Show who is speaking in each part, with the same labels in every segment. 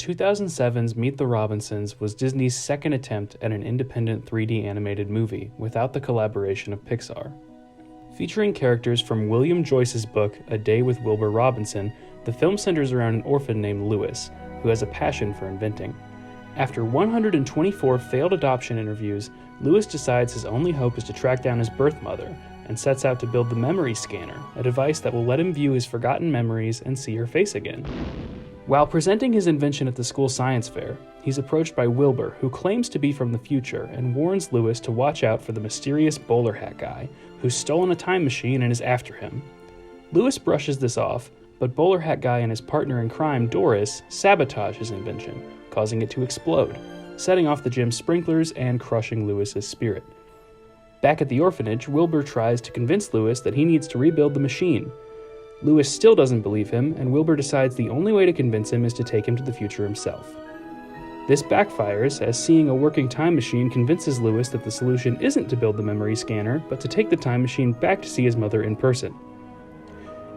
Speaker 1: 2007's Meet the Robinsons was Disney's second attempt at an independent 3D animated movie without the collaboration of Pixar. Featuring characters from William Joyce's book A Day with Wilbur Robinson, the film centers around an orphan named Louis, who has a passion for inventing. After 124 failed adoption interviews, Louis decides his only hope is to track down his birth mother, and sets out to build the memory scanner, a device that will let him view his forgotten memories and see her face again. While presenting his invention at the school science fair, he's approached by Wilbur, who claims to be from the future and warns Louis to watch out for the mysterious bowler hat guy, who's stolen a time machine and is after him. Louis brushes this off, but bowler hat guy and his partner in crime, Doris, sabotage his invention, causing it to explode, setting off the gym's sprinklers and crushing Louis's spirit. Back at the orphanage, Wilbur tries to convince Louis that he needs to rebuild the machine. Louis still doesn't believe him, and Wilbur decides the only way to convince him is to take him to the future himself. This backfires, as seeing a working time machine convinces Louis that the solution isn't to build the memory scanner, but to take the time machine back to see his mother in person.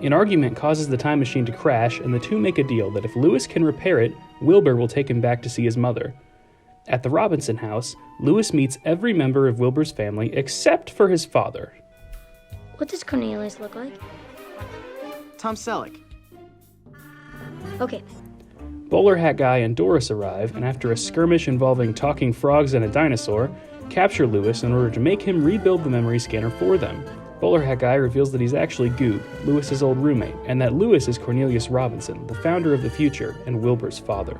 Speaker 1: An argument causes the time machine to crash, and the two make a deal that if Louis can repair it, Wilbur will take him back to see his mother. At the Robinson house, Louis meets every member of Wilbur's family except for his father.
Speaker 2: What does Cornelius look like?
Speaker 3: Tom Selleck.
Speaker 2: Okay.
Speaker 1: Bowler Hat Guy and Doris arrive, and after a skirmish involving talking frogs and a dinosaur, capture Louis in order to make him rebuild the memory scanner for them. Bowler Hat Guy reveals that he's actually Goob, Louis's old roommate, and that Louis is Cornelius Robinson, the founder of the future and Wilbur's father.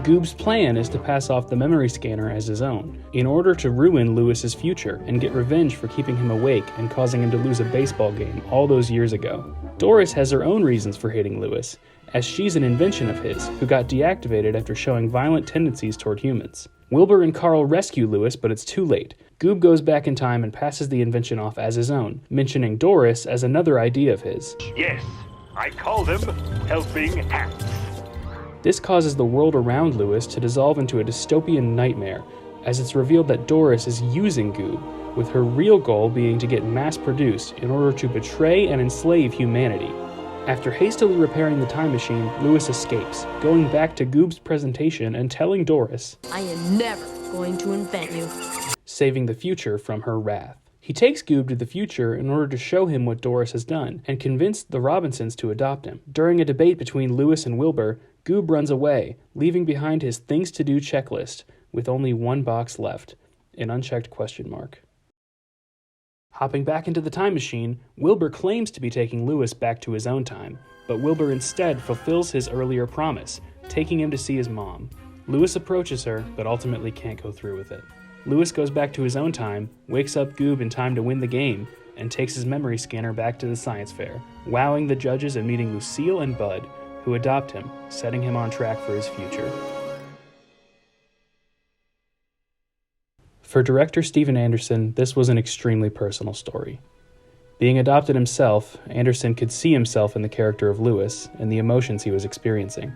Speaker 1: Goob's plan is to pass off the memory scanner as his own, in order to ruin Louis's future and get revenge for keeping him awake and causing him to lose a baseball game all those years ago. Doris has her own reasons for hating Louis, as she's an invention of his who got deactivated after showing violent tendencies toward humans. Wilbur and Carl rescue Louis, but it's too late. Goob goes back in time and passes the invention off as his own, mentioning Doris as another idea of his.
Speaker 4: Yes, I call them helping hands.
Speaker 1: This causes the world around Louis to dissolve into a dystopian nightmare, as it's revealed that Doris is using Goob, with her real goal being to get mass-produced in order to betray and enslave humanity. After hastily repairing the time machine, Louis escapes, going back to Goob's presentation and telling Doris,
Speaker 5: "I am never going to invent you,"
Speaker 1: saving the future from her wrath. He takes Goob to the future in order to show him what Doris has done, and convince the Robinsons to adopt him. During a debate between Louis and Wilbur, Goob runs away, leaving behind his things-to-do checklist, with only one box left, an unchecked question mark. Hopping back into the time machine, Wilbur claims to be taking Louis back to his own time, but Wilbur instead fulfills his earlier promise, taking him to see his mom. Louis approaches her, but ultimately can't go through with it. Louis goes back to his own time, wakes up Goob in time to win the game, and takes his memory scanner back to the science fair, wowing the judges and meeting Lucille and Bud, who adopt him, setting him on track for his future. For director Steven Anderson, this was an extremely personal story. Being adopted himself, Anderson could see himself in the character of Louis and the emotions he was experiencing.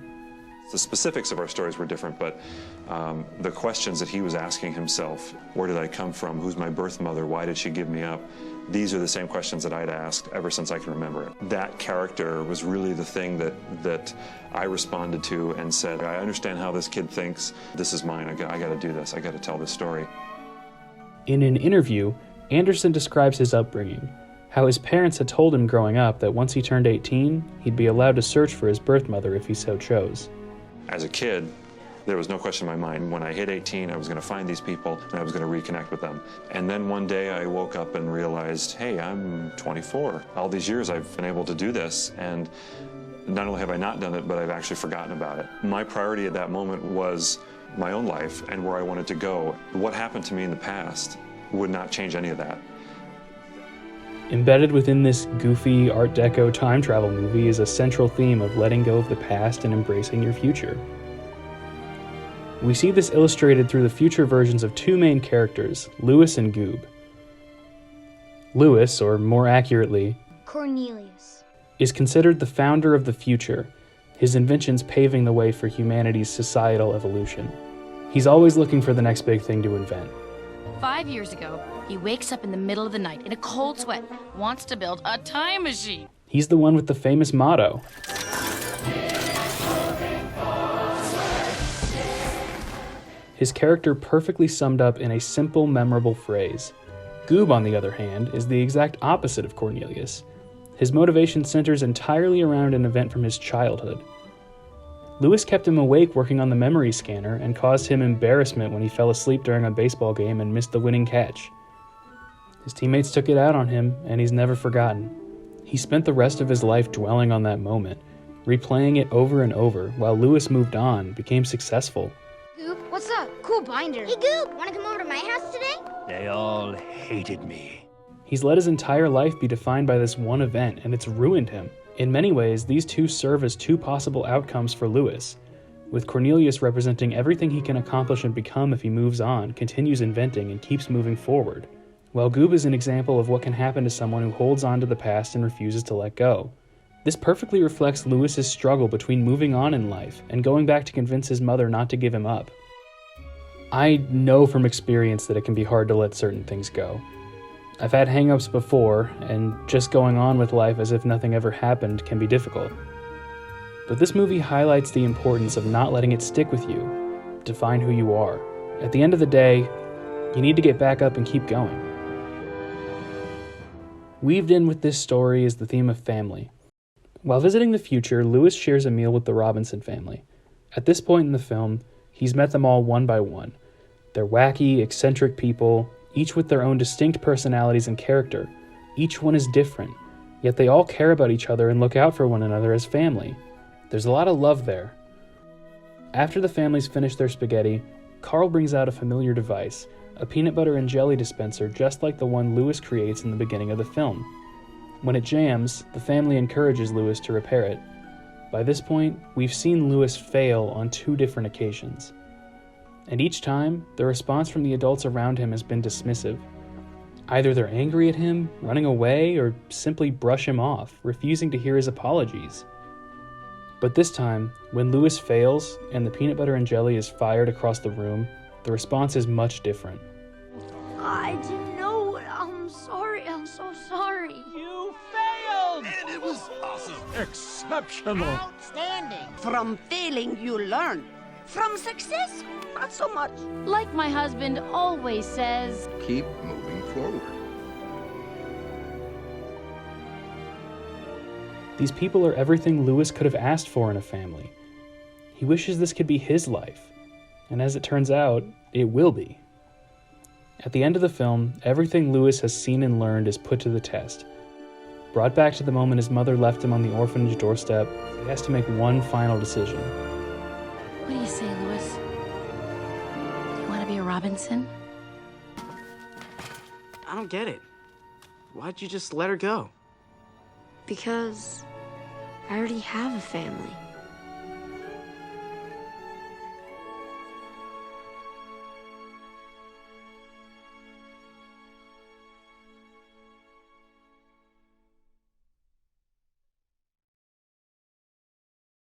Speaker 6: The specifics of our stories were different, but the questions that he was asking himself, where did I come from, who's my birth mother, why did she give me up, these are the same questions that I'd asked ever since I can remember it. That character was really the thing that I responded to and said, I understand how this kid thinks, this is mine, I got to do this, I got to tell this story.
Speaker 1: In an interview, Anderson describes his upbringing, how his parents had told him growing up that once he turned 18, he'd be allowed to search for his birth mother if he so chose.
Speaker 6: As a kid, there was no question in my mind. When I hit 18, I was going to find these people and I was going to reconnect with them. And then one day I woke up and realized, hey, I'm 24. All these years I've been able to do this, and not only have I not done it, but I've actually forgotten about it. My priority at that moment was my own life and where I wanted to go. What happened to me in the past would not change any of that.
Speaker 1: Embedded within this goofy Art Deco time travel movie is a central theme of letting go of the past and embracing your future. We see this illustrated through the future versions of two main characters, Louis and Goob. Louis, or more accurately,
Speaker 2: Cornelius,
Speaker 1: is considered the founder of the future, his inventions paving the way for humanity's societal evolution. He's always looking for the next big thing to invent.
Speaker 5: 5 years ago, he wakes up in the middle of the night in a cold sweat, wants to build a time machine.
Speaker 1: He's the one with the famous motto, his character perfectly summed up in a simple, memorable phrase. Goob, on the other hand, is the exact opposite of Cornelius. His motivation centers entirely around an event from his childhood. Lewis kept him awake working on the memory scanner and caused him embarrassment when he fell asleep during a baseball game and missed the winning catch. His teammates took it out on him, and he's never forgotten. He spent the rest of his life dwelling on that moment, replaying it over and over, while Lewis moved on, became successful.
Speaker 2: Goop, what's up? Cool binder. Hey, Goop, wanna come over to my house today?
Speaker 4: They all hated me.
Speaker 1: He's let his entire life be defined by this one event, and it's ruined him. In many ways, these two serve as two possible outcomes for Lewis, with Cornelius representing everything he can accomplish and become if he moves on, continues inventing, and keeps moving forward, while Goob is an example of what can happen to someone who holds on to the past and refuses to let go. This perfectly reflects Lewis's struggle between moving on in life and going back to convince his mother not to give him up. I know from experience that it can be hard to let certain things go. I've had hang-ups before, and just going on with life as if nothing ever happened can be difficult. But this movie highlights the importance of not letting it stick with you, define who you are. At the end of the day, you need to get back up and keep going. Weaved in with this story is the theme of family. While visiting the future, Lewis shares a meal with the Robinson family. At this point in the film, he's met them all one by one. They're wacky, eccentric people, each with their own distinct personalities and character. Each one is different, yet they all care about each other and look out for one another as family. There's a lot of love there. After the families finish their spaghetti, Carl brings out a familiar device, a peanut butter and jelly dispenser just like the one Lewis creates in the beginning of the film. When it jams, the family encourages Lewis to repair it. By this point, we've seen Lewis fail on 2 different occasions. And each time, the response from the adults around him has been dismissive. Either they're angry at him, running away, or simply brush him off, refusing to hear his apologies. But this time, when Lewis fails and the peanut butter and jelly is fired across the room, the response is much different.
Speaker 2: I didn't know it. I'm sorry. I'm so sorry.
Speaker 7: You failed! And it was awesome. Exceptional.
Speaker 8: Outstanding. From failing, you learn. From success, not so much.
Speaker 5: Like my husband always says,
Speaker 9: Keep moving forward.
Speaker 1: These people are everything Lewis could have asked for in a family. He wishes this could be his life, and as it turns out, it will be. At the end of the film, everything Lewis has seen and learned is put to the test. Brought back to the moment his mother left him on the orphanage doorstep, he has to make one final decision.
Speaker 5: what do you say, Lewis? Do you want to be a Robinson?
Speaker 3: I don't get it. Why'd you just let her go?
Speaker 2: Because I already have a family.